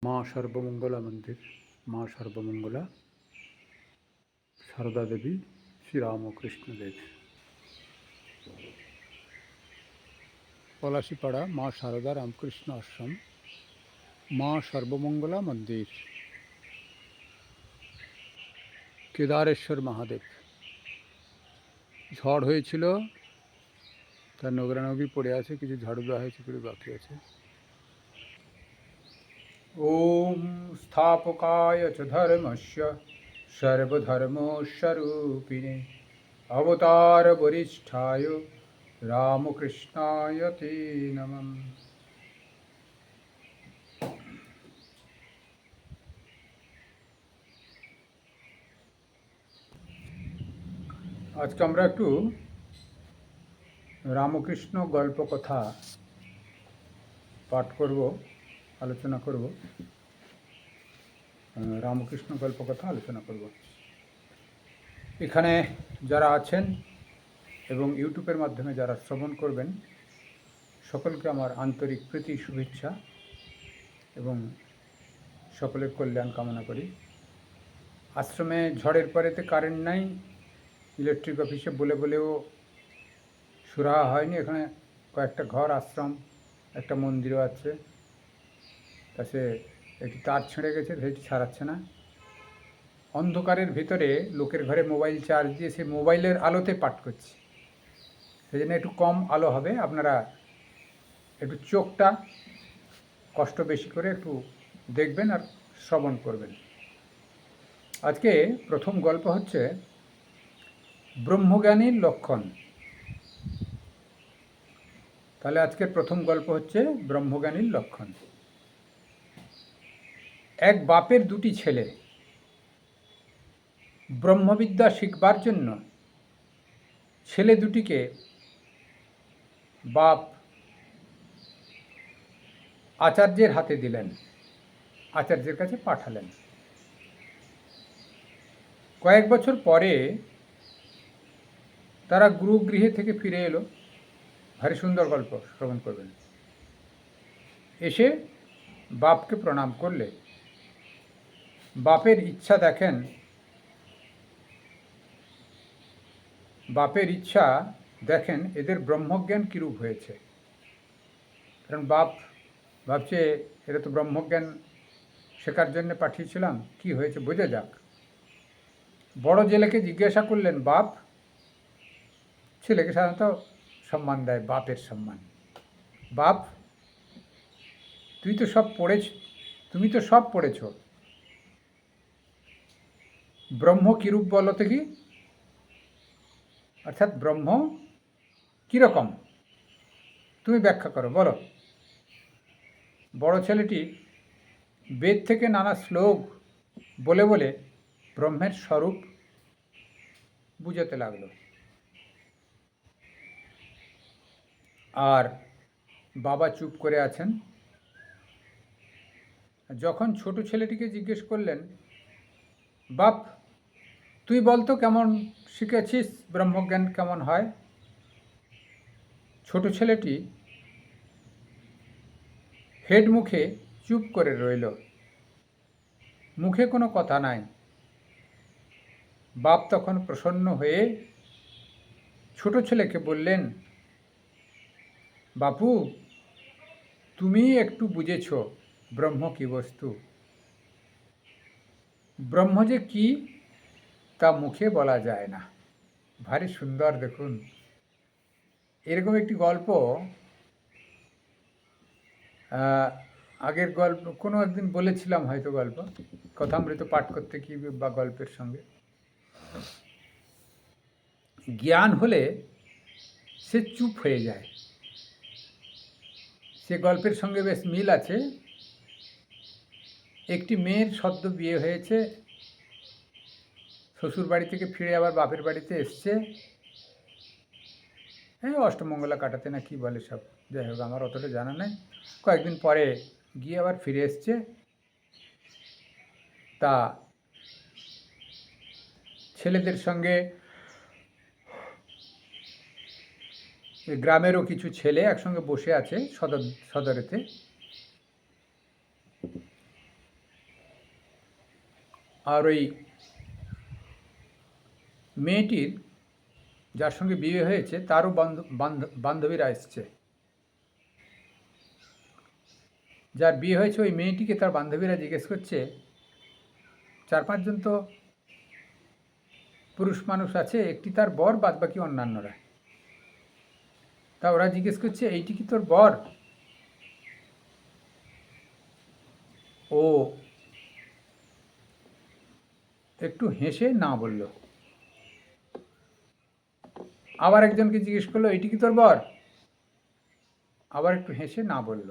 মা সর্বমঙ্গলা মন্দির, মা সর্বমঙ্গলা সারদা দেবী, শ্রীরামকৃষ্ণ দেব। পলাশিপাড়া মা সারদা রামকৃষ্ণ আশ্রম, মা সর্বমঙ্গলা মন্দির, কেদারেশ্বর মহাদেব। ঝড় হয়েছিল, তার নগরানগি পড়ে আছে, কিছু ঝাড়ু দেওয়া হয়েছে, কিছু বাকি আছে। ওম স্থাপকায় চ ধর্মস্য সর্বধর্মস্বরূপিণে অবতার বরিষ্ঠায় রামকৃষ্ণায় তে নমঃ। আজকে আমরা একটু রামকৃষ্ণ গল্প কথা পাঠ করব, আলোচনা করব। রামকৃষ্ণ গল্প কথা আলোচনা করব। এখানে যারা আছেন এবং ইউটিউবের মাধ্যমে যারা শ্রবণ করবেন, সকলকে আমার আন্তরিক প্রীতি শুভেচ্ছা এবং সকলের কল্যাণ কামনা করি। আশ্রমে ঝড়ের পরেতে কারেন্ট নাই, ইলেকট্রিক অফিসে বলে বলেও সুরাহা হয়নি। এখানে কয়েকটা ঘর, আশ্রম, একটা মন্দিরও আছে, তা সে একটি তার ছিঁড়ে গেছে, সেটি ছাড়াচ্ছে না। অন্ধকারের ভিতরে লোকের ঘরে মোবাইল চার্জ দিয়ে সে মোবাইলের আলোতে পাঠ করছি, সেই জন্য একটু কম আলো হবে। আপনারা একটু চোখটা কষ্ট বেশি করে একটু দেখবেন আর শ্রবণ করবেন। আজকে প্রথম গল্প হচ্ছে ব্রহ্মজ্ঞানীর লক্ষণ। তাহলে আজকের প্রথম গল্প হচ্ছে ব্রহ্মজ্ঞানীর লক্ষণ। এক বাপের দুটি ছেলে ব্রহ্মবিদ্যা শিখবার জন্য ছেলে দুটিকে বাপ আচার্যের হাতে দিলেন, আচার্যের কাছে পাঠালেন। কয়েক বছর পরে তারা গুরুগৃহে থেকে ফিরে এলো। ভারী সুন্দর গল্প, শ্রবণ করবেন। এসে বাপকে প্রণাম করলে। বাপের ইচ্ছা দেখেন, এদের ব্রহ্মজ্ঞান কীরূপ হয়েছে। কারণ বাপ ভাবছে এরা তো ব্রহ্মজ্ঞান শেখার জন্য পাঠিয়েছিলাম, কি হয়েছে বোঝা যাক। বড় ছেলেকে জিজ্ঞাসা করলেন বাপ, ছেলেকে সাধারণত সম্মান দেয়, বাপের সম্মান। বাপ, তুমি তো সব পড়েছ, ব্রহ্ম কিরূপ বলো তো কি? অর্থাৎ ব্রহ্ম কীরকম তুমি ব্যাখ্যা করো, বলো। বড় ছেলেটি বেদ থেকে নানা শ্লোক বলে বলে ব্রহ্মের স্বরূপ বুঝাতে লাগলো। আর বাবা চুপ করে আছেন। যখন ছোট ছেলেটিকে জিজ্ঞেস করলেন, বাপ তুই বলতো কেমন শিখেছিস, ব্রহ্মজ্ঞান কেমন হয়? ছোট ছেলেটি হেড মুখে চুপ করে রইল, মুখে কোনো কথা নাই। বাপ তখন প্রসন্ন হয়ে ছোট ছেলেকে বললেন, বাপু তুমি একটু বুঝেছ ব্রহ্ম কি বস্তু। ব্রহ্ম যে কি তা মুখে বলা যায় না। ভারী সুন্দর, দেখুন। এরকম একটি গল্প আগের গল্প কোনো একদিন বলেছিলাম, হয়তো গল্প কথামৃত পাঠ করতে কি বা গল্পের সঙ্গে। জ্ঞান হলে সে চুপ হয়ে যায়। সে গল্পের সঙ্গে বেশ মিল আছে। একটি মেয়ের সদ্য বিয়ে হয়েছে, শ্বশুর বাড়ি থেকে ফিরে আবার বাপের বাড়িতে এসছে, অষ্টমঙ্গলা কাটাতে না কি বলে সব, যাই হোক আমার অতটা জানা নেই। কয়েকদিন পরে গিয়ে আবার ফিরে এসছে। তা ছেলেদের সঙ্গে গ্রামেরও কিছু ছেলে একসঙ্গে বসে আছে সদরেতে। আর ওই মেয়েটির যার সঙ্গে বিয়ে হয়েছে তারও বান্ধবীরা এসছে। যার বিয়ে হয়েছে ওই মেয়েটিকে তার বান্ধবীরা জিজ্ঞেস করছে, 4-5 জন তো পুরুষ মানুষ আছে, একটি তার বর, বাদ বাকি অন্যান্যরা। তা ওরা জিজ্ঞেস করছে, এইটি কি তোর বর? ও একটু হেসে না বলল। আবার একজনকে জিজ্ঞেস করলো, এইটি কি তোর বর? আবার একটু হেসে না বলল।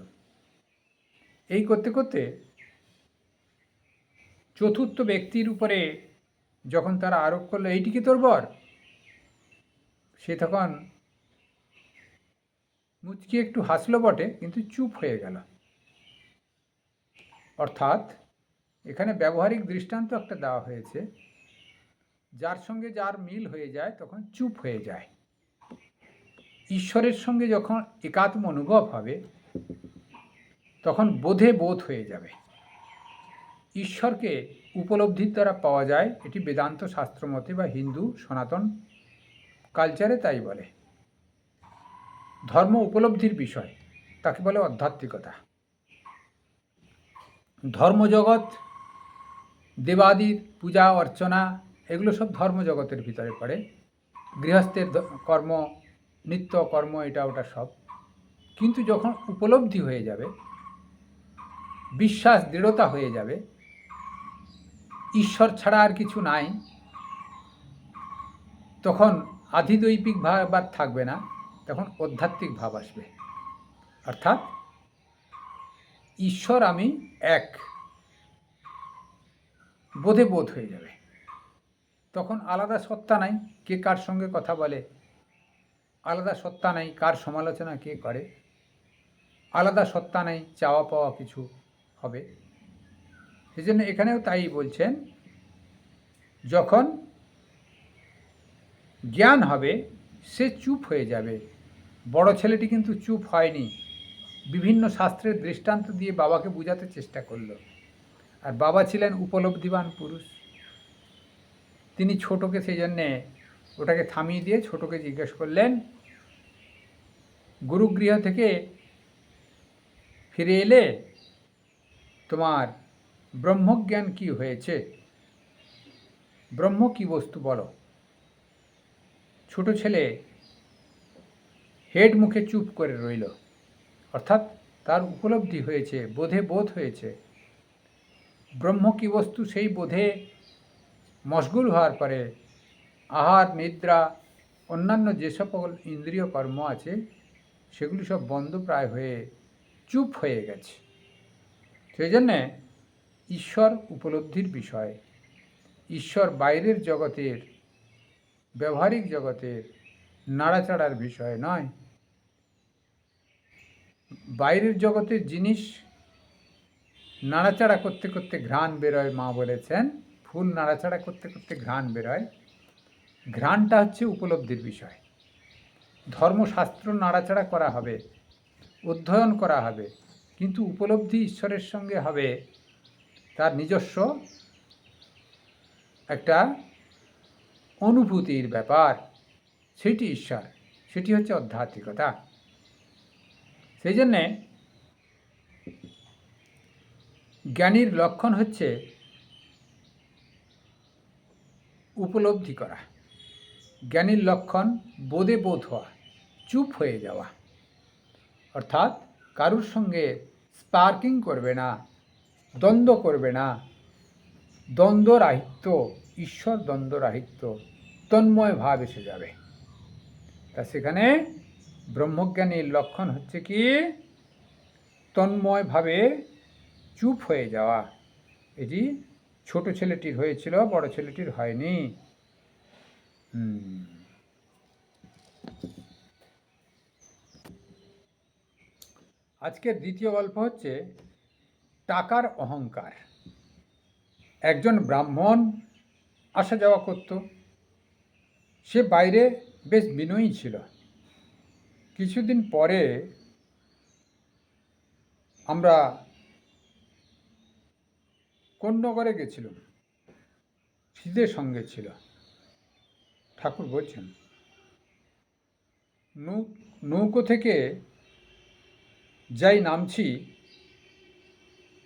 এই করতে করতে চতুর্থ ব্যক্তির উপরে যখন তারা আরোপ করলো, এইটি কি তোর বর, সে তখন মুচকি একটু হাসলো বটে, কিন্তু চুপ হয়ে গেল। অর্থাৎ এখানে ব্যবহারিক দৃষ্টান্ত একটা দেওয়া হয়েছে, যার সঙ্গে যার মিল হয়ে যায় তখন চুপ হয়ে যায়। ঈশ্বরের সঙ্গে যখন একাত্ম অনুভব হবে তখন বোধে বোধ হয়ে যাবে। ঈশ্বরকে উপলব্ধির দ্বারা পাওয়া যায়, এটি বেদান্ত শাস্ত্র মতে বা হিন্দু সনাতন কালচারে তাই বলে। ধর্ম উপলব্ধির বিষয়, তাকে বলে আধ্যাত্মিকতা। ধর্মজগৎ, দেবাদির পূজা অর্চনা, এগুলো সব ধর্মজগতের ভিতরে পড়ে। গৃহস্থের কর্ম, নিত্য কর্ম, এটা ওটা সব। কিন্তু যখন উপলব্ধি হয়ে যাবে, বিশ্বাস দৃঢ়তা হয়ে যাবে, ঈশ্বর ছাড়া আর কিছু নাই, তখন আধিদৈবিক ভাব আর থাকবে না, তখন আধ্যাত্মিক ভাব আসবে। অর্থাৎ ঈশ্বর আমি এক, বোধে বোধ হয়ে যাবে। তখন আলাদা সত্তা নাই, কে কার সঙ্গে কথা বলে, আলাদা সত্তা নাই কার সমালোচনা কে করে, আলাদা সত্তা নাই চাওয়া পাওয়া কিছু হবে। সেই জন্য এখানেও তাই বলছেন, যখন জ্ঞান হবে সে চুপ হয়ে যাবে। বড় ছেলেটি কিন্তু চুপ হয়নি, বিভিন্ন শাস্ত্রের দৃষ্টান্ত দিয়ে বাবাকে বোঝাতে চেষ্টা করল। আর বাবা ছিলেন উপলব্ধিবান পুরুষ, তিনি ছোটকে সেই জন্যে ওটাকে থামিয়ে দিয়ে ছোটকে জিজ্ঞেস করলেন, গুরুগৃহ থেকে ফিরে এলে তোমার ব্রহ্মজ্ঞান কি হয়েছে, ব্রহ্ম কি বস্তু বলো। ছোট ছেলে হেড মুখে চুপ করে রইল। অর্থাৎ তার উপলব্ধি হয়েছে, বোধে বোধ হয়েছে। ব্রহ্ম কি বস্তু সেই বোধে মশগুল হওয়ার পরে আহার, নিদ্রা, অন্যান্য যে সকল ইন্দ্রিয় কর্ম আছে সেগুলি সব বন্ধ প্রায় হয়ে চুপ হয়ে গেছে। সেই জন্যে ঈশ্বর উপলব্ধির বিষয়। ঈশ্বর বাইরের জগতের, ব্যবহারিক জগতের নাড়াচাড়ার বিষয় নয়। বাইরের জগতের জিনিস নাড়াচাড়া করতে করতে ঘ্রাণ বেরোয়, মা বলেছেন ফুল নাড়াচাড়া করতে করতে ঘ্রাণ বেরোয়। ঘ্রাণটা হচ্ছে উপলব্ধির বিষয়। ধর্মশাস্ত্র নাড়াচাড়া করা হবে, অধ্যয়ন করা হবে, কিন্তু উপলব্ধি ঈশ্বরের সঙ্গে হবে তার নিজস্ব একটা অনুভূতির ব্যাপার, সেটি ঈশ্বর, সেটি হচ্ছে আধ্যাত্মিকতা। সেই জন্যে জ্ঞানীর লক্ষণ হচ্ছে উপলব্ধি করা। জ্ঞানীর লক্ষণ বোধে বোধ হওয়া, চুপ হয়ে যাওয়া। অর্থাৎ কারুর সঙ্গে স্পার্কিং করবে না, দ্বন্দ্ব করবে না। দ্বন্দ্বরাহিত্য, ঈশ্বর দ্বন্দ্বরাহিত্য, তন্ময় ভাব এসে যাবে। তা সেখানে ব্রহ্মজ্ঞানীর লক্ষণ হচ্ছে কি, তন্ময়ভাবে চুপ হয়ে যাওয়া। এটি ছোট ছেলেটির হয়েছিল, বড় ছেলেটির হয়নি। আজকের দ্বিতীয় গল্প হচ্ছে টাকার অহংকার। একজন ব্রাহ্মণ আসা যাওয়া করত। সে বাইরে বেশ বিনয়ী ছিল। কিছুদিন পরে আমরা কোন্নগরে গেছিলাম। হৃদের সঙ্গে ছিল। ঠাকুর বলছেন, নৌকো থেকে যাই নামছি,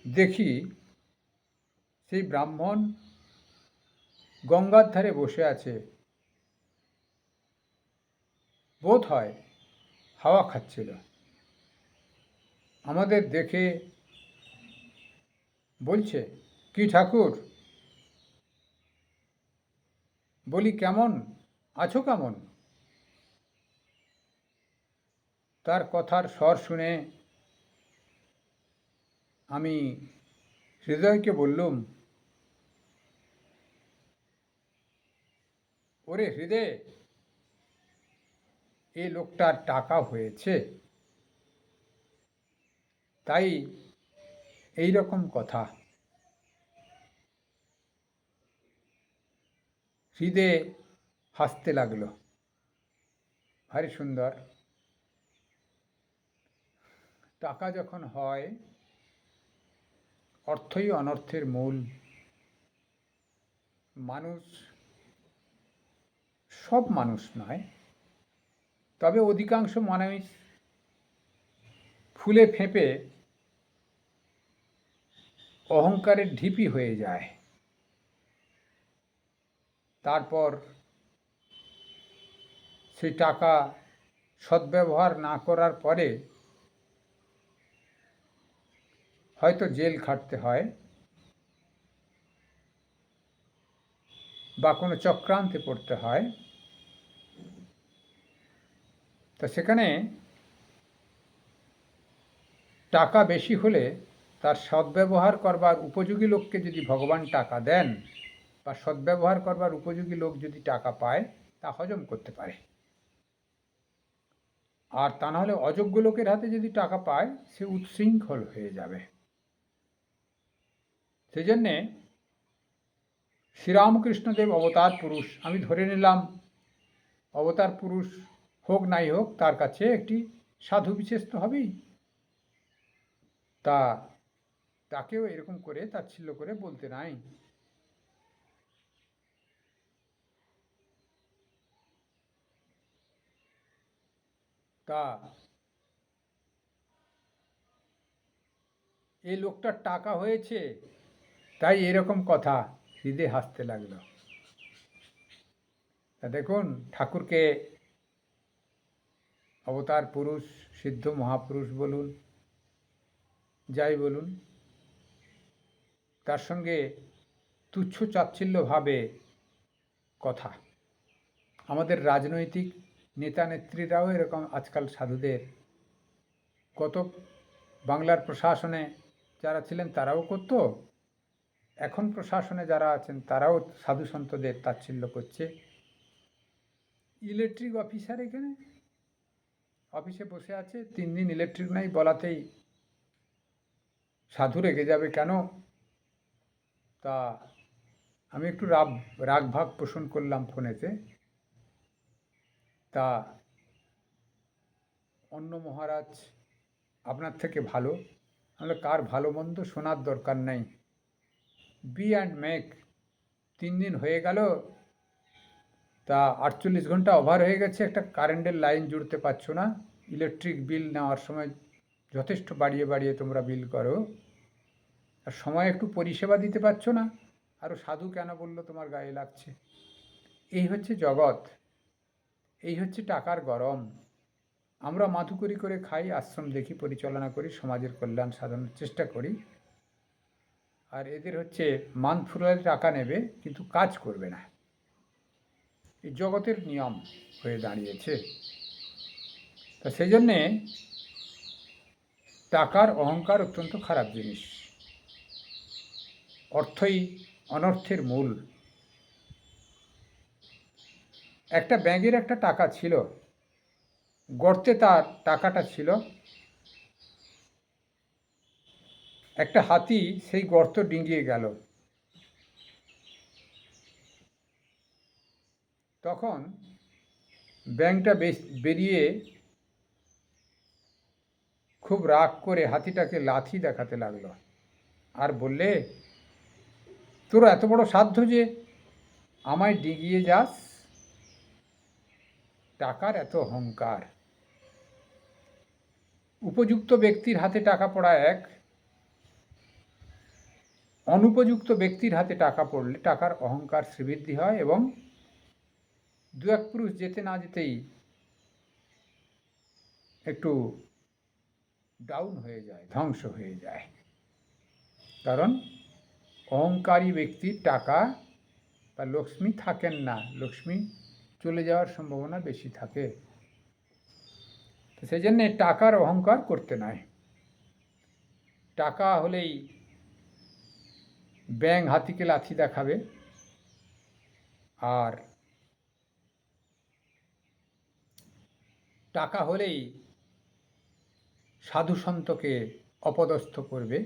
দেখি সেই ব্রাহ্মণ গঙ্গার ধারে বসে আছে, বোধ হয় হাওয়া খাচ্ছিল। আমাদের দেখে বলছে, কি ঠাকুর? বলি, কেমন আছো? কেমন? তার কথার স্বর শুনে আমি হৃদয়কে বললুম, ওরে হৃদয়, এই লোকটার টাকা হয়েছে, তাই এই রকম কথা। হৃদয় হাসতে লাগলো। ভারী সুন্দর। টাকা যখন হয়, অর্থই অনর্থের মূল। মানুষ, সব মানুষ নয়, তবে অধিকাংশ মানুষ ফুলে ফেঁপে অহংকারের ঢিপি হয়ে যায়। তারপর সেই টাকা সদ্ব্যবহার না করার পরে হয়তো জেল খাটতে হয় বা কোনো চক্রান্তে পড়তে হয়। তা সেখানে টাকা বেশি হলে তার সদ্ব্যবহার করবার উপযোগী লোককে যদি ভগবান টাকা দেন, বা সদ্ব্যবহার করবার উপযোগী লোক যদি টাকা পায়, তা হজম করতে পারে। আর তা নাহলে অযোগ্য লোকের হাতে যদি টাকা পায়, সে উচ্ছৃঙ্খল হয়ে যাবে। সেই জন্যে শ্রীরামকৃষ্ণদেব অবতার পুরুষ, আমি ধরে নিলাম অবতার পুরুষ হোক নাই হোক, তার কাছে একটি সাধু বিশেষ তো হবেই। তা তাকেও এরকম করে তাচ্ছিল্য করে বলতে নাই। তা এই লোকটার টাকা হয়েছে, তাই এরকম কথা। হৃদয় হাসতে লাগলো। তা দেখুন, ঠাকুরকে অবতার পুরুষ, সিদ্ধ মহাপুরুষ বলুন, যাই বলুন, তার সঙ্গে তুচ্ছ চাচ্ছিল্যভাবে কথা। আমাদের রাজনৈতিক নেতা নেত্রীরাও এরকম আজকাল সাধুদের, কত বাংলার প্রশাসনে যারা ছিলেন তারাও করত, এখন প্রশাসনে যারা আছেন তারাও সাধু সন্তদের তাচ্ছিল্য করছে। ইলেকট্রিক অফিসার এখানে অফিসে বসে আছে, 3 দিন ইলেকট্রিক নাই বলাতেই সাধু রেগে যাবে কেন? তা আমি একটু রাগ ভাগ পোষণ করলাম ফোনেতে। তা অন্য মহারাজ আপনার থেকে ভালো, তাহলে কার ভালো মন্দ শোনার দরকার নাই। B and make. 3 দিন হয়ে গেল, তা 48 ঘন্টা ওভার হয়ে গেছে, একটা কারেন্টের লাইন জুড়তে পারছো না। ইলেকট্রিক বিল নেওয়ার সময় যথেষ্ট বাড়িয়ে বাড়িয়ে তোমরা বিল করো, আর সময় একটু পরিষেবা দিতে পারছো না, আরও সাধু কেন বললো তোমার গায়ে লাগছে। এই হচ্ছে জগৎ, এই হচ্ছে টাকার গরম। আমরা মাতুকরি করে খাই, আশ্রম দেখি, পরিচালনা করি, সমাজের কল্যাণ সাধনের চেষ্টা করি, আর এদের হচ্ছে মান ফুরালে টাকা নেবে কিন্তু কাজ করবে না। এই জগতের নিয়ম হয়ে দাঁড়িয়েছে। তা সেই জন্যে টাকার অহংকার অত্যন্ত খারাপ জিনিস। অর্থই অনর্থের মূল। একটা ব্যাঙের একটা টাকা ছিল, গর্তে তার টাকাটা ছিল। একটা হাতি সেই গর্ত ডিঙিয়ে গেল। তখন ব্যাঙটা বেরিয়ে খুব রাগ করে হাতিটাকে লাথি দেখাতে লাগলো, আর বললে, তোর এত বড় সাধ্য যে আমায় ডিগিয়ে যাস, টাকার এত অহংকার। উপযুক্ত ব্যক্তির হাতে টাকা পড়া এক, অনুপযুক্ত ব্যক্তির হাতে টাকা পড়লে টাকার অহংকার শ্রীবৃদ্ধি হয় এবং দু এক পুরুষ যেতে না যেতেই একটু ডাউন হয়ে যায়, ধ্বংস হয়ে যায়। কারণ অহংকারী ব্যক্তির টাকা বা লক্ষ্মী থাকেন না, লক্ষ্মী চলে যাওয়ার সম্ভাবনা বেশি থাকে। তো সেই জন্যে টাকার অহংকার করতে নাই। টাকা হলেই ব্যাঙ হাতিকে লাথি দেখাবে, আর টাকা হলেই সাধু সন্তকে অপদস্থ করবে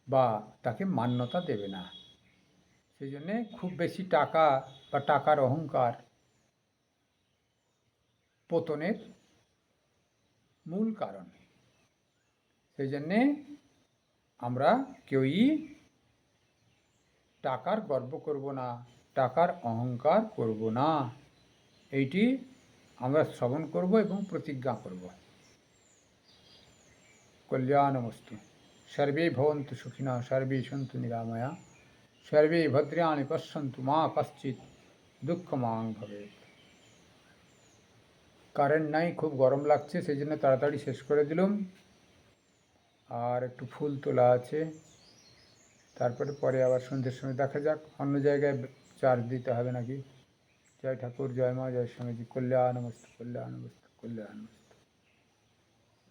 বা তাকে মান্যতা দেবে না। সেই জন্যে খুব বেশি টাকা বা টাকার অহংকার পতনের মূল কারণ। সেই জন্যে আমরা কেউই টাকার গর্ব করব না, টাকার অহংকার করব না, এইটি আমরা শ্রবণ করব এবং প্রতিজ্ঞা করব। কল্যাণমস্তু। সর্বে ভবন্তু সুখিনঃ, সর্বে সন্তু নিরাময়া, সর্বে ভদ্রাণি পশ্যন্তু মা কশ্চিৎ দুঃখমাং ভবেৎ। কারেন্ট নাই, খুব গরম লাগছে, সেই জন্য তাড়াতাড়ি শেষ করে দিলাম। আর একটু ফুল তোলা আছে, তারপরে পরে আবার সন্ধ্যের সময় দেখা যাক, অন্য জায়গায় চার্জ দিতে হবে নাকি। জয় ঠাকুর, জয় মা, জয় স্বামীজি। কল্যাণমস্তু, কল্যাণমস্তু, কল্যাণমস্তু।